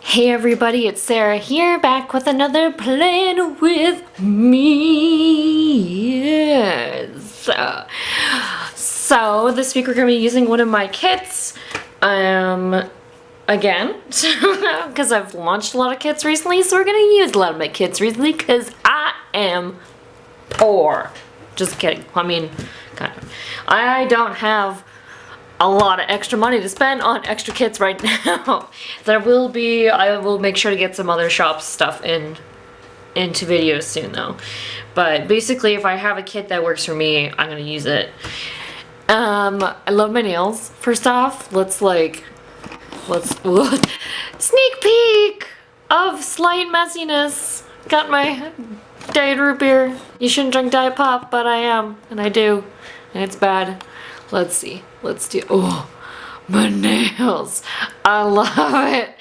Hey everybody, it's Sarah here, back with another plan with me. Yes. So this week we're going to be using one of my kits, again, because I've launched a lot of kits recently, so we're going to use a lot of my kits recently, because I am poor. Just kidding. I mean, kind of. I don't have a lot of extra money to spend on extra kits right now. I will make sure to get some other shop stuff into videos soon though. But basically if I have a kit that works for me, I'm gonna use it. I love my nails. First off, let's sneak peek of slight messiness. Got my Diet Root Beer. You shouldn't drink Diet Pop, but I am, and I do, and it's bad. Let's see. Let's do. Oh, my nails. I love it.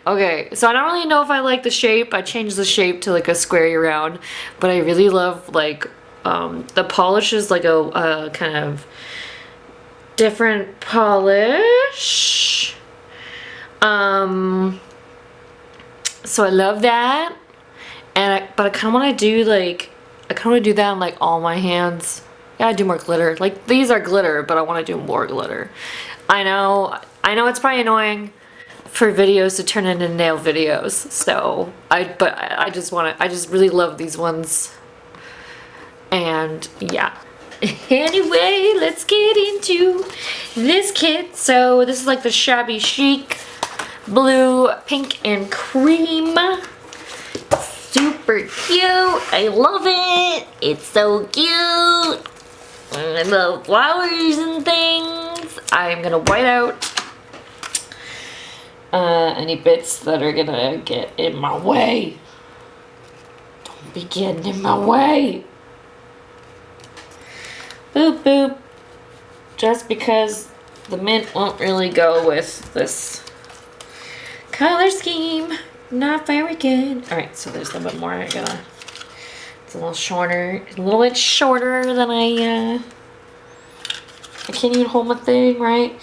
Okay, so I don't really know if I like the shape. I changed the shape to like a squarey round, but I really love like the polish is like a kind of different polish. So I love that, but I kind of want to do that on like all my hands. Yeah, I do more glitter. Like these are glitter, but I want to do more glitter. I know it's probably annoying for videos to turn into nail videos. So I just really love these ones. And yeah. Anyway, let's get into this kit. So this is like the Shabby Chic blue, pink, and cream. Super cute. I love it. It's so cute. I love flowers and things. I'm gonna white out any bits that are gonna get in my way. Don't be getting in my way. Boop boop. Just because the mint won't really go with this color scheme. Not very good. Alright, so there's a little bit more. It's a little bit shorter than I can't even hold my thing, right?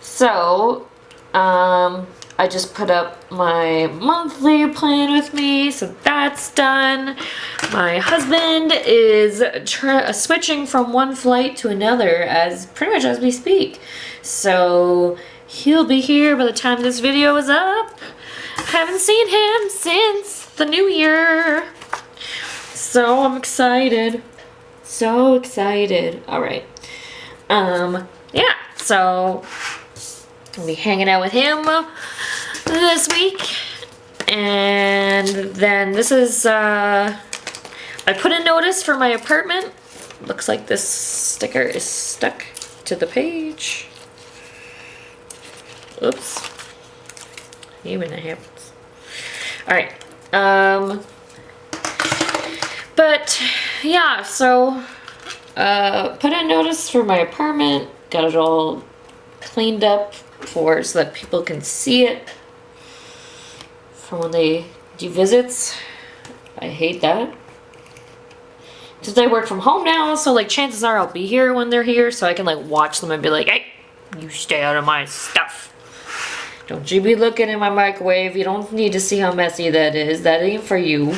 So, I just put up my monthly plan with me, so that's done. My husband is switching from one flight to another pretty much as we speak. So, he'll be here by the time this video is up. Haven't seen him since the new year. So I'm excited. So excited. Alright. Yeah, so I'll be hanging out with him this week. And then this is I put a notice for my apartment. Looks like this sticker is stuck to the page. Oops. Even that happens. Alright. But yeah, so put a notice for my apartment, got it all cleaned up so that people can see it for when they do visits. I hate that. Since I work from home now, so like chances are I'll be here when they're here, so I can like watch them and be like, hey, you stay out of my stuff. Don't you be looking in my microwave. You don't need to see how messy that is. That ain't for you.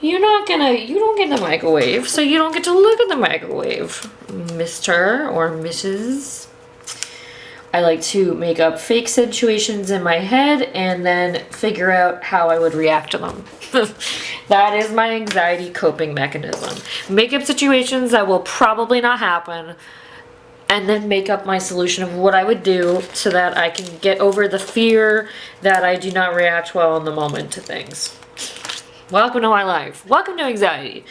You don't get the microwave, so you don't get to look at the microwave, Mr. or Mrs. I like to make up fake situations in my head and then figure out how I would react to them. That is my anxiety coping mechanism. Make up situations that will probably not happen, and then make up my solution of what I would do so that I can get over the fear that I do not react well in the moment to things. Welcome to my life. Welcome to anxiety.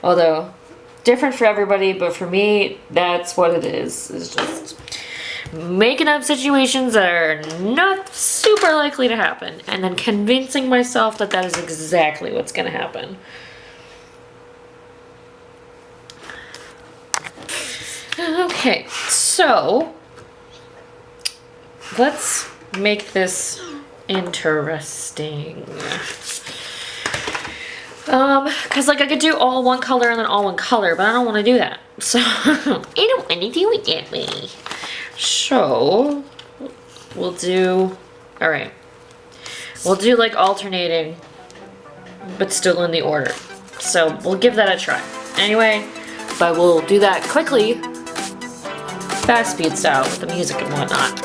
Although, different for everybody, but for me, that's what it is. It's just making up situations that are not super likely to happen, and then convincing myself that that is exactly what's going to happen. Okay, so let's make this interesting. Cause like I could do all one color and then all one color, but I don't want to do that. So I don't want to do it that way. So we'll do, all right. We'll do like alternating, but still in the order. So we'll give that a try. Anyway, but we'll do that quickly, fast speed style with the music and whatnot.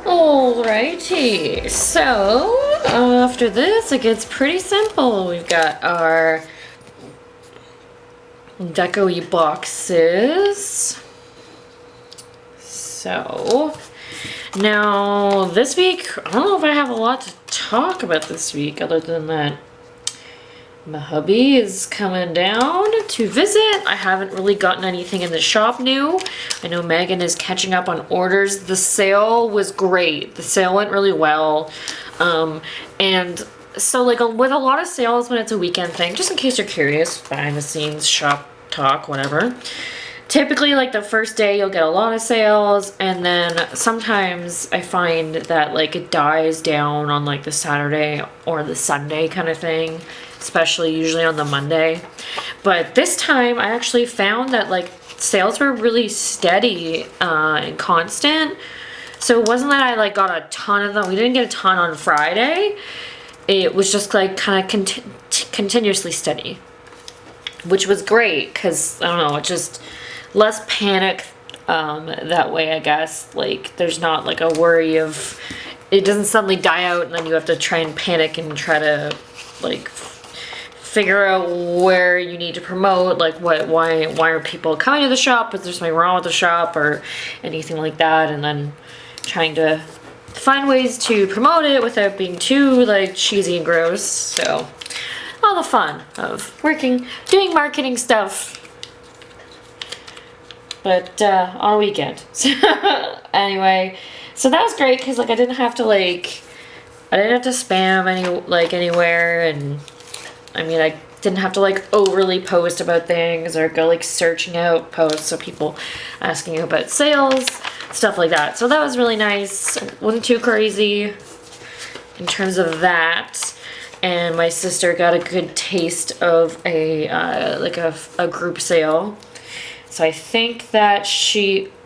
Alrighty, so after this it gets pretty simple. We've got our deco-y boxes. So now this week, I don't know if I have a lot to talk about this week other than that my hubby is coming down to visit. I haven't really gotten anything in the shop new. I know Megan is catching up on orders. The sale was great. The sale went really well. And so like with a lot of sales when it's a weekend thing, just in case you're curious, behind the scenes, shop talk, whatever. Typically like the first day you'll get a lot of sales, and then sometimes I find that like it dies down on like the Saturday or the Sunday kind of thing, especially usually on the Monday. But this time I actually found that like sales were really steady and constant. So it wasn't that I like got a ton of them. We didn't get a ton on Friday. It was just like kind of continuously steady, which was great because I don't know, it just less panic that way, I guess. Like there's not like a worry of it doesn't suddenly die out and then you have to try and panic and try to like figure out where you need to promote, like why are people coming to the shop, is there something wrong with the shop or anything like that, and then trying to find ways to promote it without being too like cheesy and gross. So all the fun of doing marketing stuff, but on a weekend. Anyway, so that was great because like I didn't have to spam anywhere, and I mean I didn't have to like overly post about things or go like searching out posts, so people asking you about sales, stuff like that. So that was really nice. Wasn't too crazy in terms of that. And my sister got a good taste of a group sale. So I think that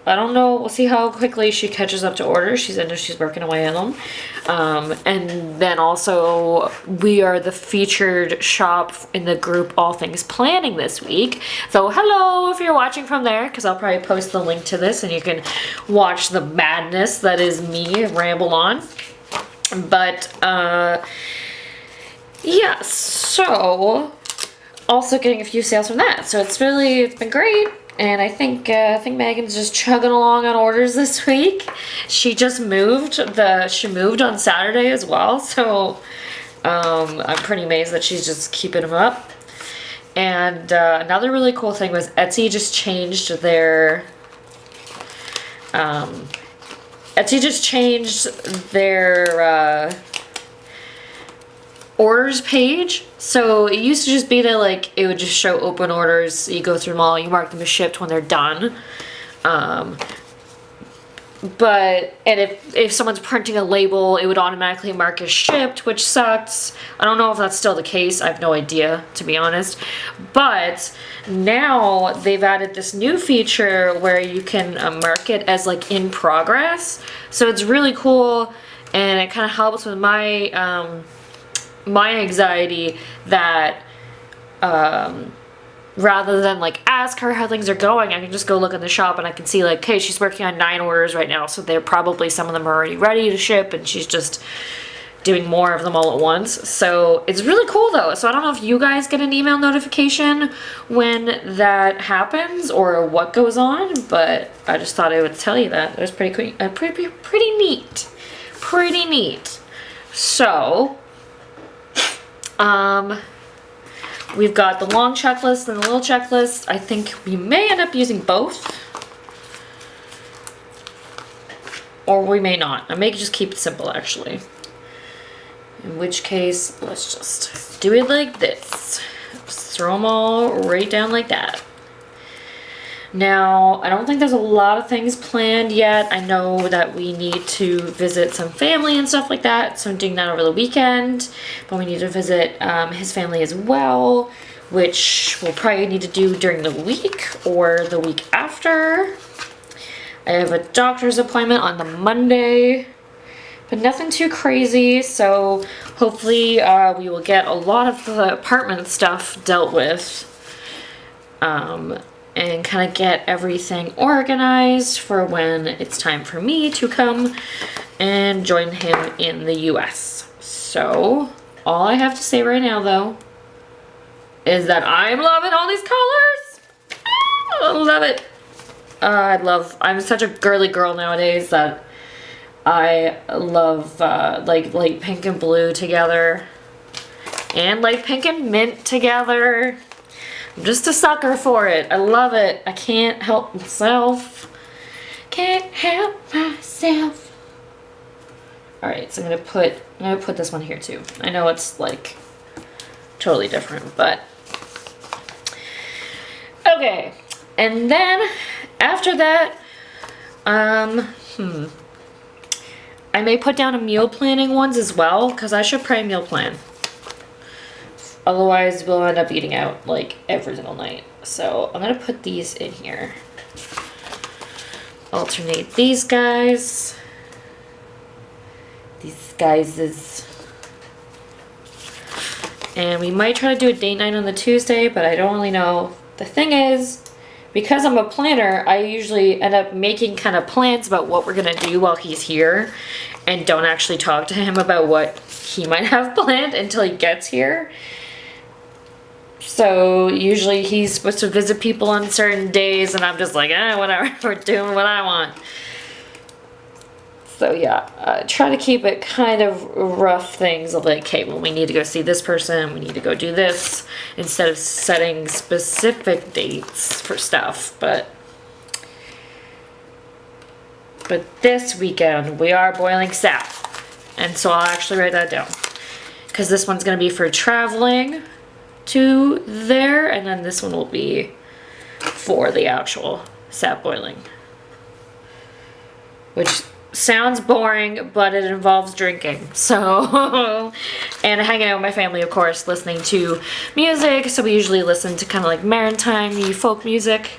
I don't know, we'll see how quickly she catches up to orders. I know she's working away on them. And then also we are the featured shop in the group All Things Planning this week. So hello if you're watching from there, because I'll probably post the link to this and you can watch the madness that is me ramble on. But yeah, so also getting a few sales from that. So it's been great. And I think Megan's just chugging along on orders this week. She just moved. She moved on Saturday as well. So I'm pretty amazed that she's just keeping them up. And another really cool thing was Etsy just changed their orders page. So it used to just be that like it would just show open orders, you go through them all, you mark them as shipped when they're done. But if someone's printing a label, it would automatically mark as shipped, which sucks. I don't know if that's still the case. I have no idea, to be honest. But now they've added this new feature where you can mark it as like in progress. So it's really cool, and it kind of helps with my anxiety that rather than like ask her how things are going, I can just go look in the shop and I can see like, okay, she's working on 9 orders right now, so they're probably, some of them are already ready to ship and she's just doing more of them all at once. So it's really cool though. So I don't know if you guys get an email notification when that happens or what goes on, but I just thought I would tell you that. It was pretty neat. Pretty neat. So we've got the long checklist and the little checklist. I think we may end up using both, or we may not. I may just keep it simple actually. In which case, let's just do it like this. Just throw them all right down like that. Now, I don't think there's a lot of things planned yet. I know that we need to visit some family and stuff like that, so I'm doing that over the weekend. But we need to visit his family as well, which we'll probably need to do during the week or the week after. I have a doctor's appointment on the Monday, but nothing too crazy, so hopefully we will get a lot of the apartment stuff dealt with. And kind of get everything organized for when it's time for me to come and join him in the US. So, all I have to say right now, though, is that I'm loving all these colors. I love it. I'm such a girly girl nowadays that I love like pink and blue together, and like pink and mint together. I'm just a sucker for it. I love it. I can't help myself. Can't help myself. Alright, so I'm gonna put this one here too. I know it's like totally different, but okay. And then after that, I may put down a meal planning ones as well, because I should probably meal plan. Otherwise, we'll end up eating out like every single night. So I'm gonna put these in here. Alternate these guys. These guys is. And we might try to do a date night on the Tuesday, but I don't really know. The thing is, because I'm a planner, I usually end up making kind of plans about what we're gonna do while he's here, and don't actually talk to him about what he might have planned until he gets here. So usually he's supposed to visit people on certain days, and I'm just like, whatever, we're doing what I want. So yeah, try to keep it kind of rough things of like, okay, well, we need to go see this person, we need to go do this, instead of setting specific dates for stuff. But this weekend we are boiling sap, and so I'll actually write that down, because this one's gonna be for traveling to there, and then this one will be for the actual sap boiling, which sounds boring, but it involves drinking. So and hanging out with my family, of course, listening to music. So we usually listen to kind of like maritime folk music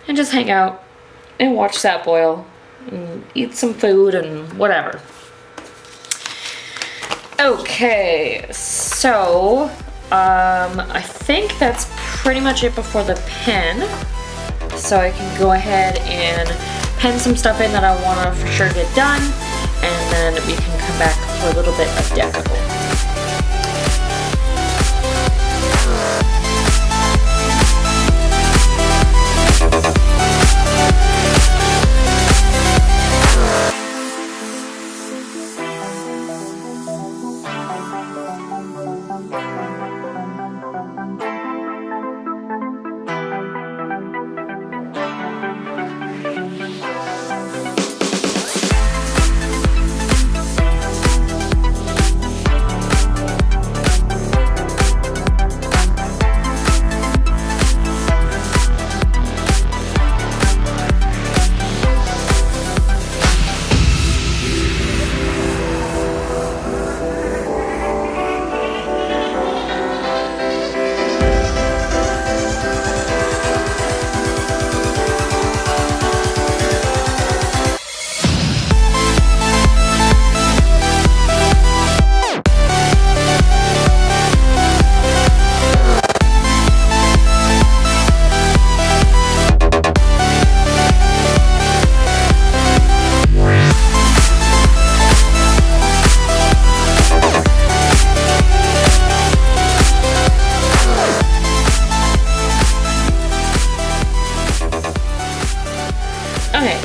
and just hang out and watch sap boil and eat some food and whatever. Okay, so I think that's pretty much it before the pen. So I can go ahead and pen some stuff in that I want to for sure get done, and then we can come back for a little bit of deco.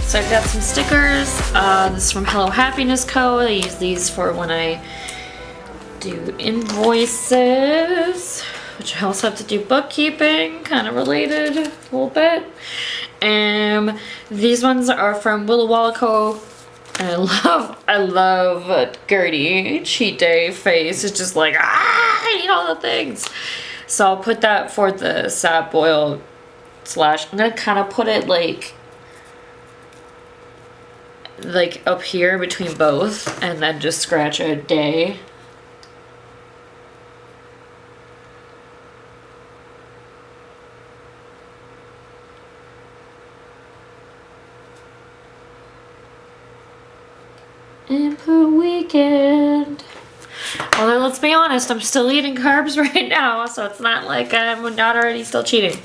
So I've got some stickers. This is from Hello Happiness Co. I use these for when I do invoices, which I also have to do bookkeeping, kind of related a little bit. These ones are from Willa Walla Co. And I love Gertie cheat day face. It's just like, I eat all the things. So I'll put that for the sap boil slash, I'm gonna kind of put it like up here between both, and then just scratch a day. And put weekend. Well, then let's be honest, I'm still eating carbs right now, so it's not like I'm not already still cheating.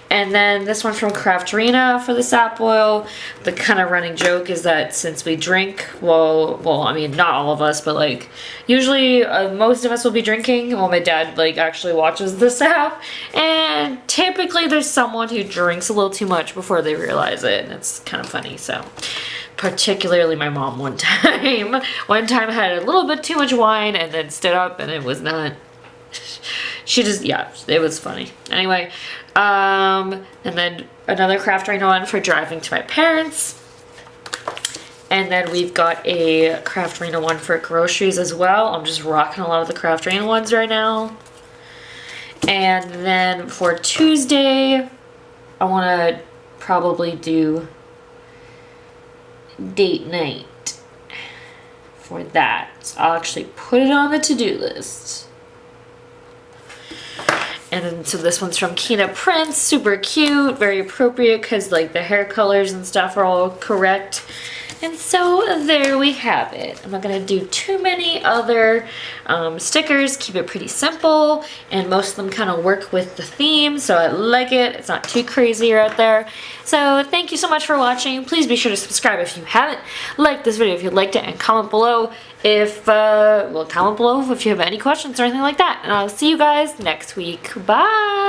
And then this one from Crafterina for the sap boil. The kind of running joke is that since we drink, well, I mean, not all of us, but like, usually most of us will be drinking while my dad like actually watches the sap. And typically there's someone who drinks a little too much before they realize it, and it's kind of funny, so. Particularly my mom one time. One time had a little bit too much wine and then stood up, and it was not, she just, yeah, it was funny. Anyway, and then another Crafterina one for driving to my parents. And then we've got a Crafterina one for groceries as well. I'm just rocking a lot of the Crafterina ones right now. And then for Tuesday, I want to probably do date night for that. So I'll actually put it on the to-do list. And then so this one's from Kina Prince, super cute, very appropriate because like the hair colors and stuff are all correct. And so there we have it. I'm not gonna do too many other stickers, keep it pretty simple, and most of them kind of work with the theme, so I like it. It's not too crazy out there. So thank you so much for watching. Please be sure to subscribe if you haven't. Like this video if you liked it, and comment below if, comment below if you have any questions or anything like that. And I'll see you guys next week. Bye!